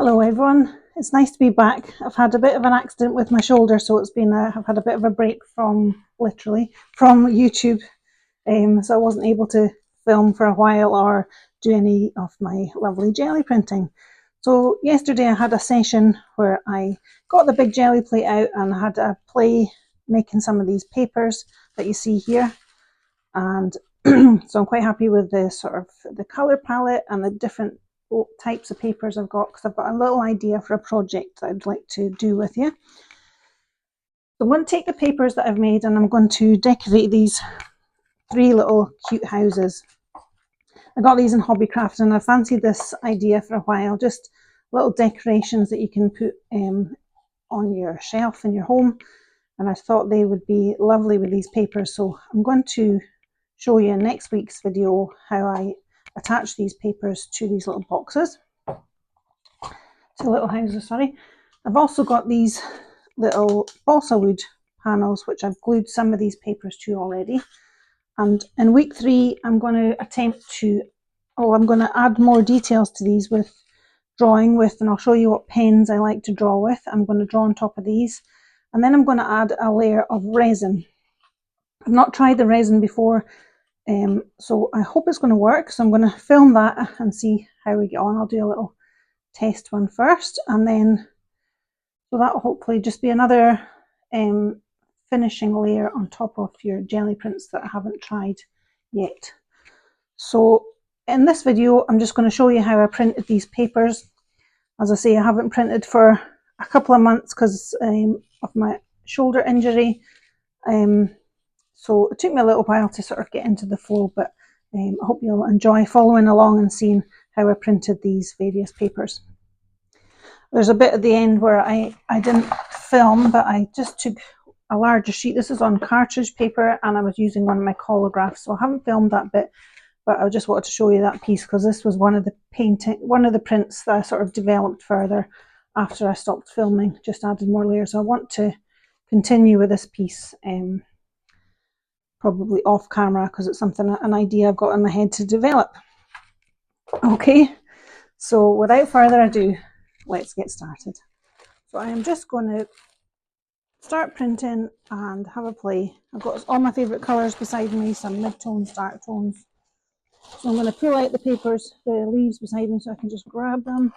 Hello everyone, it's nice to be back. I've had a bit of an accident with my shoulder, so I've had a bit of a break from YouTube, so I wasn't able to film for a while or do any of my lovely jelly printing. So yesterday I had a session where I got the big jelly plate out and had a play making some of these papers that you see here, and so I'm quite happy with the sort of the colour palette and the different types of papers I've got, because I've got a little idea for a project that I'd like to do with you. So I'm going to take the papers that I've made and I'm going to decorate these three little cute houses. I got these in Hobbycraft and I fancied this idea for a while, just little decorations that you can put on your shelf in your home, and I thought they would be lovely with these papers. So I'm going to show you in next week's video how I attach these papers to these little boxes, to little houses, sorry. I've also got these little balsa wood panels which I've glued some of these papers to already, and in week 3 I'm going to I'm going to add more details to these with drawing with, and I'll show you what pens I like to draw with. I'm going to draw on top of these, and then I'm going to add a layer of resin. I've not tried the resin before, so I hope it's going to work. So I'm going to film that and see how we get on. I'll do a little test one first, and then so that will hopefully just be another finishing layer on top of your jelly prints that I haven't tried yet. So in this video I'm just going to show you how I printed these papers. As I say, I haven't printed for a couple of months because of my shoulder injury. So it took me a little while to sort of get into the flow, but I hope you'll enjoy following along and seeing how I printed these various papers. There's a bit at the end where I didn't film, but I just took a larger sheet. This is on cartridge paper and I was using one of my collagraphs, so I haven't filmed that bit, but I just wanted to show you that piece because this was one of the prints that I sort of developed further after I stopped filming, just added more layers. So I want to continue with this piece, probably off camera, because it's an idea I've got in my head to develop. Okay, so without further ado, let's get started. So I am just going to start printing and have a play. I've got all my favourite colours beside me, some mid-tones, dark tones. So I'm going to pull out the papers, the leaves beside me, so I can just grab them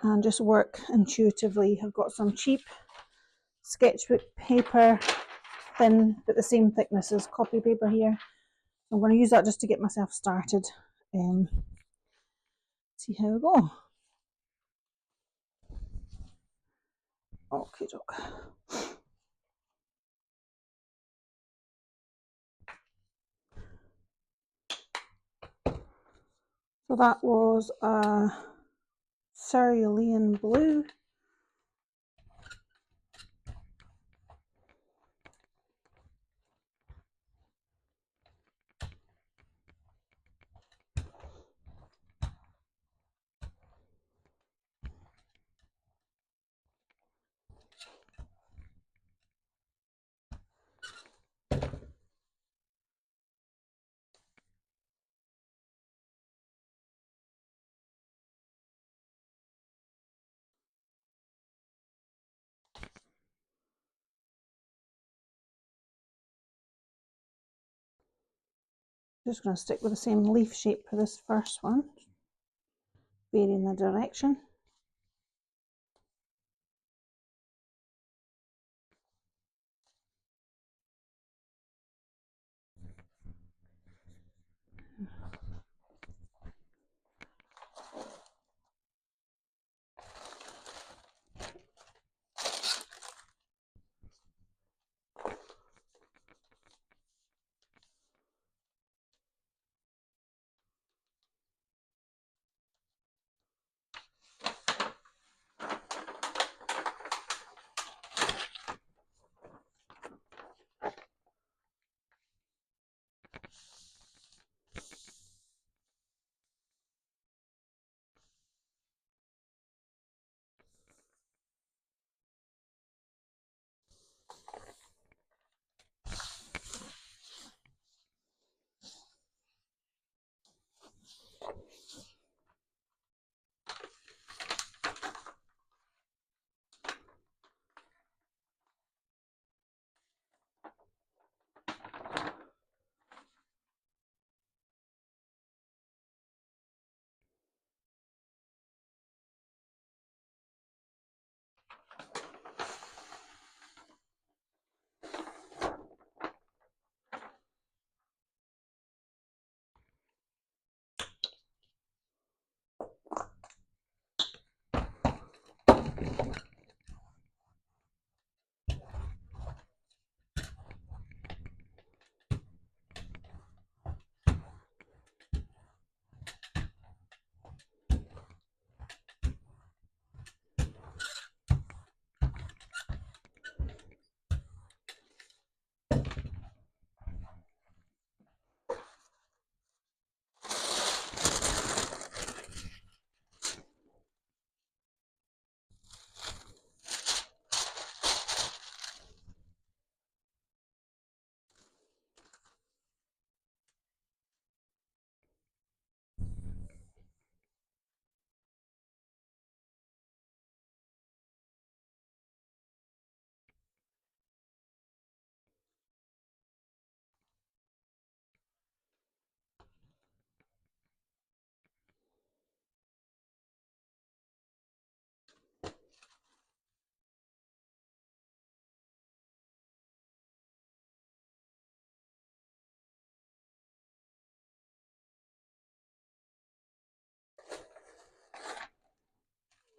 and just work intuitively. I've got some cheap sketchbook paper, thin but the same thickness as copy paper here. I'm going to use that just to get myself started. See how we go. Okay, doke. So that was a cerulean blue. Just going to stick with the same leaf shape for this first one, varying the direction.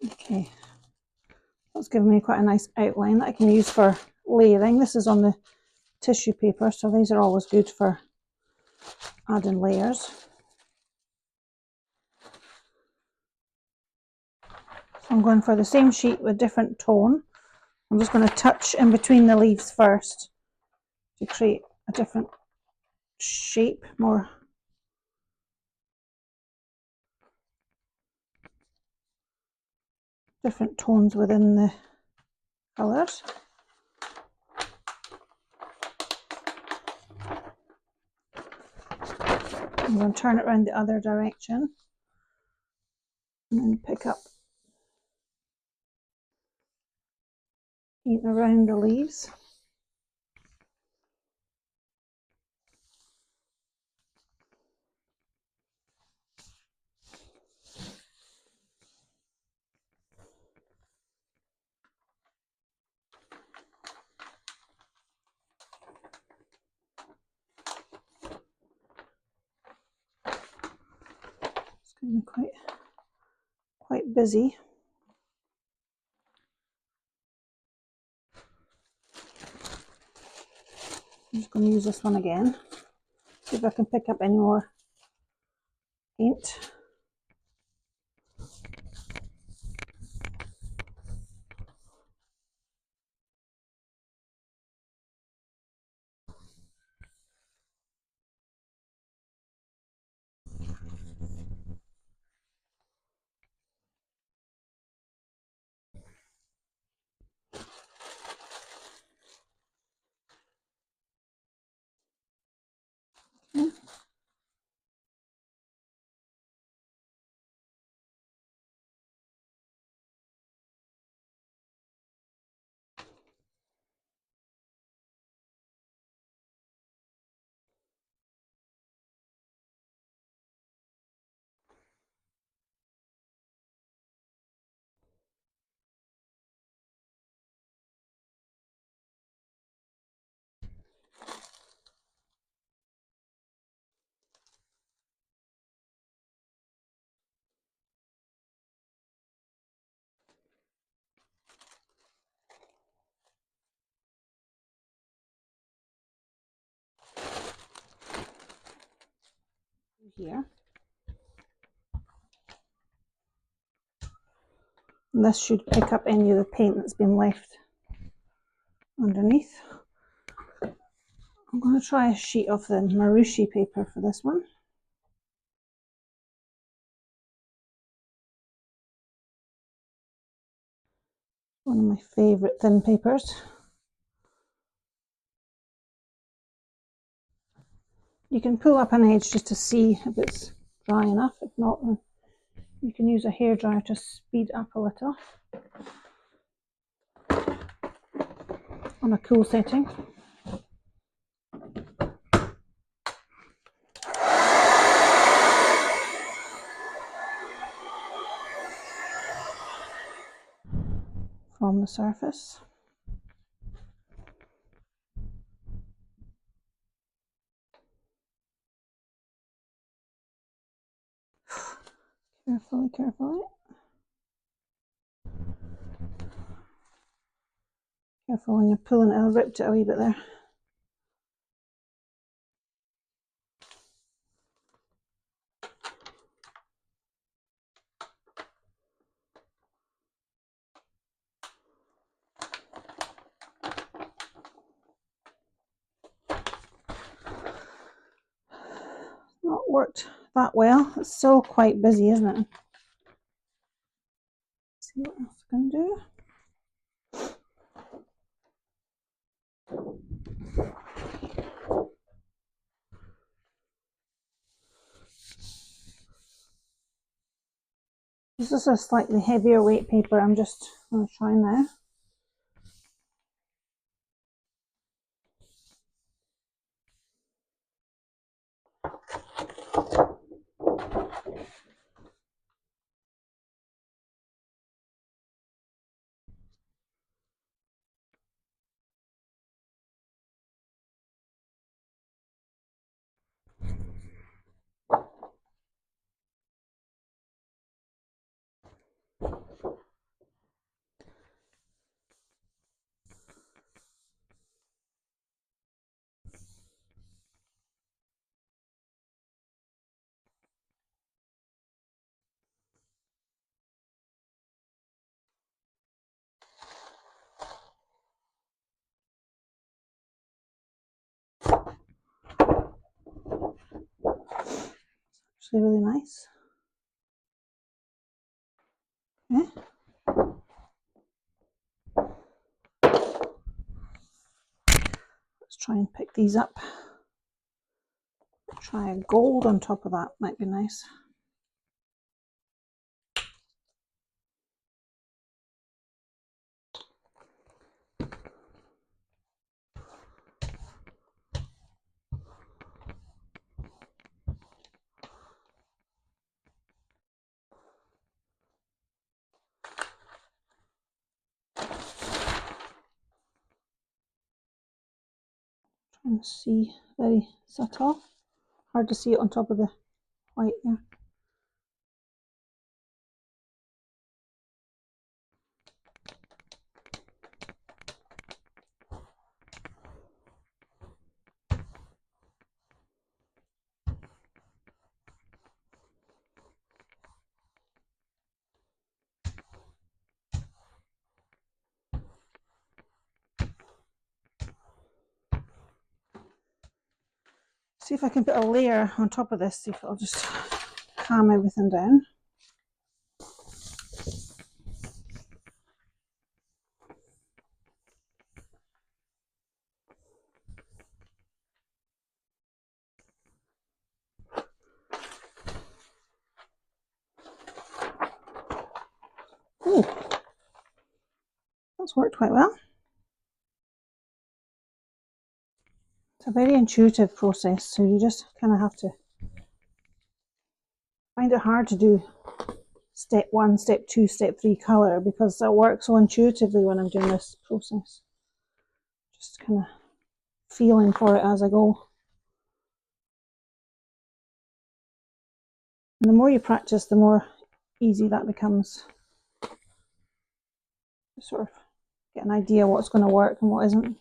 Okay, that's given me quite a nice outline that I can use for layering. This is on the tissue paper, so these are always good for adding layers. So I'm going for the same sheet with different tone. I'm just going to touch in between the leaves first to create a different shape, more different tones within the colours. I'm going to turn it around the other direction and then pick up, paint around the leaves. It's going to be quite busy. I'm just going to use this one again, see if I can pick up any more paint. Okay. Here. And this should pick up any of the paint that's been left underneath. I'm going to try a sheet of the Marushi paper for this one. One of my favourite thin papers. You can pull up an edge just to see if it's dry enough. If not, then you can use a hairdryer to speed up a little on a cool setting. From the surface. Carefully, carefully. Careful when you're pulling it, I ripped it a wee bit there. Not worked that well. It's still quite busy, isn't it? Let's see what else I can do. This is a slightly heavier weight paper. I'm just going to try now. actually really nice. Okay. Let's try and pick these up. Try a gold on top of that, might be nice. Try and see, very subtle. Hard to see it on top of the white there. See if I can put a layer on top of this, see if it'll just calm everything down. Ooh, that's worked quite well. It's a very intuitive process, so you just kind of have to find it hard to do step 1, step 2, step 3 colour, because it works so intuitively when I'm doing this process. Just kind of feeling for it as I go. And the more you practice, the more easy that becomes. You sort of get an idea what's going to work and what isn't.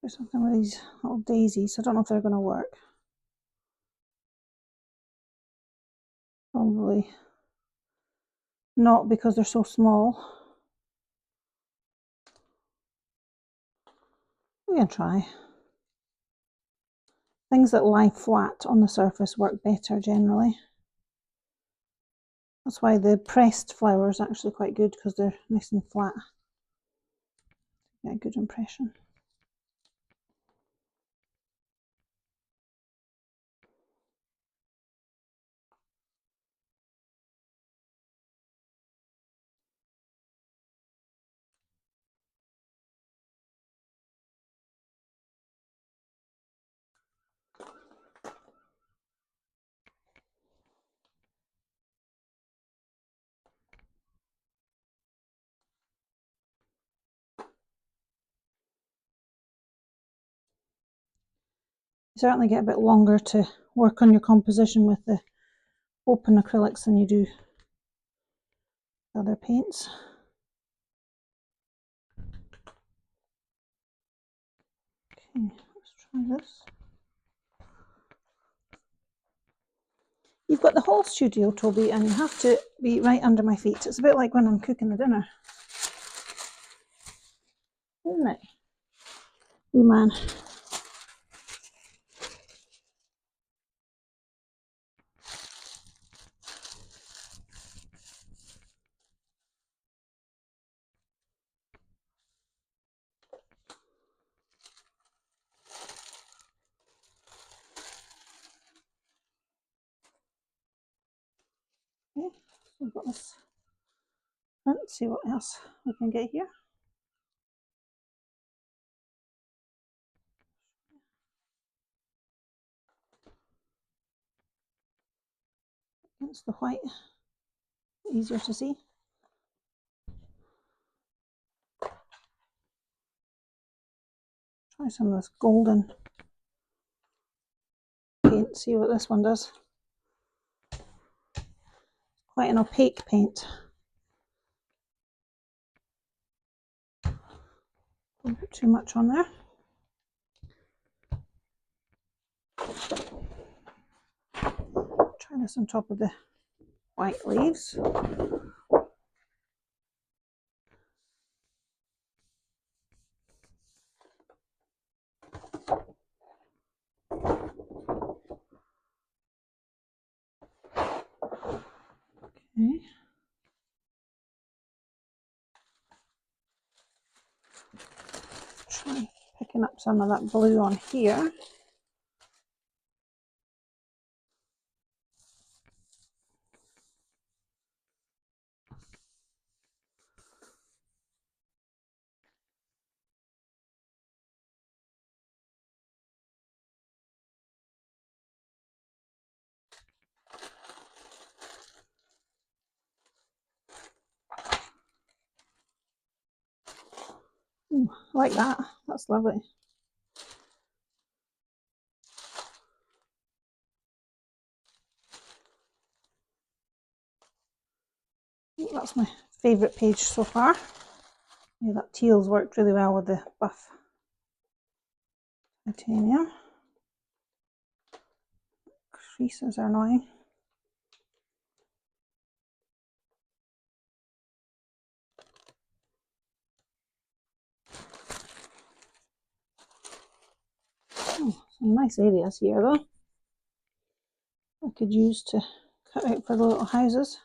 There's something with these little daisies. I don't know if they're going to work. Probably not, because they're so small. We can try. Things that lie flat on the surface work better generally. That's why the pressed flower is actually quite good, because they're nice and flat. Get a good impression. You certainly get a bit longer to work on your composition with the open acrylics than you do other paints. Okay, let's try this. You've got the whole studio, Toby, and you have to be right under my feet. It's a bit like when I'm cooking the dinner, isn't it? Wee man. Okay. We've got this print, see what else we can get here. Against the white, easier to see. Try some of this golden paint, see what this one does. Quite an opaque paint. Don't put too much on there. Try this on top of the white leaves. Okay. Try picking up some of that blue on here. Ooh, I like that. That's lovely. That's my favourite page so far. Yeah, that teal's worked really well with the buff titanium. Creases are annoying. Oh, some nice areas here though. I could use to cut out for the little houses.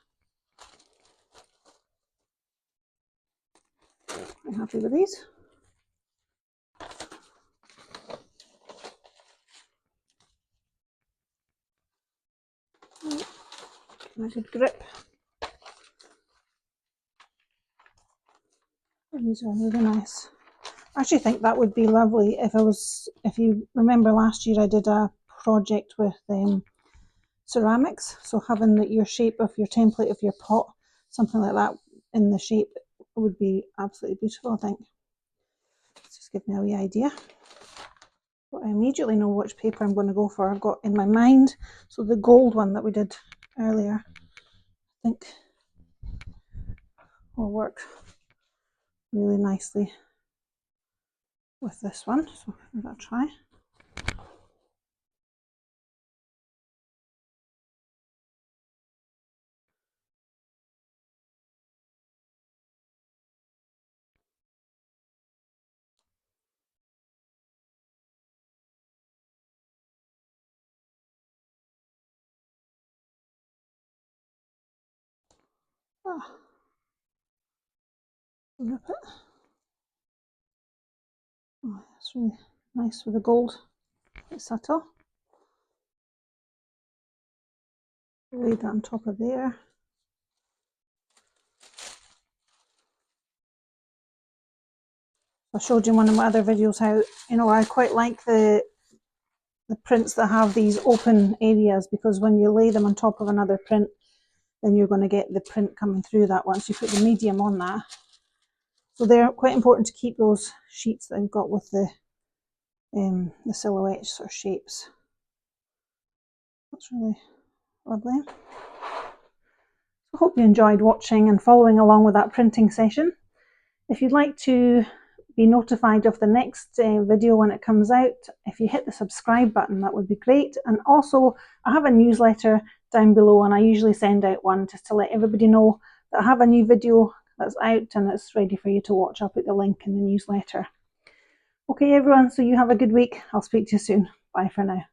I'm happy with these. A good grip. These are really nice. I actually think that would be lovely if you remember last year I did a project with ceramics, so having your shape of your template of your pot, something like that in the shape would be absolutely beautiful, I think. Just give me a wee idea. But I immediately know which paper I'm going to go for. I've got in my mind, so the gold one that we did earlier, I think will work really nicely with this one, so give that a try. Rip it. Oh, that's really nice with the gold. It's subtle. Lay that on top of there. I showed you in one of my other videos how, I quite like the prints that have these open areas, because when you lay them on top of another print, then you're going to get the print coming through that once you put the medium on that. So they're quite important to keep those sheets that I've got with the silhouettes or shapes. That's really lovely. I hope you enjoyed watching and following along with that printing session. If you'd like to be notified of the next video when it comes out, if you hit the subscribe button, that would be great. And also, I have a newsletter down below, and I usually send out one just to let everybody know that I have a new video that's out and it's ready for you to watch. I'll put the link in the newsletter. Okay everyone, so you have a good week. I'll speak to you soon. Bye for now.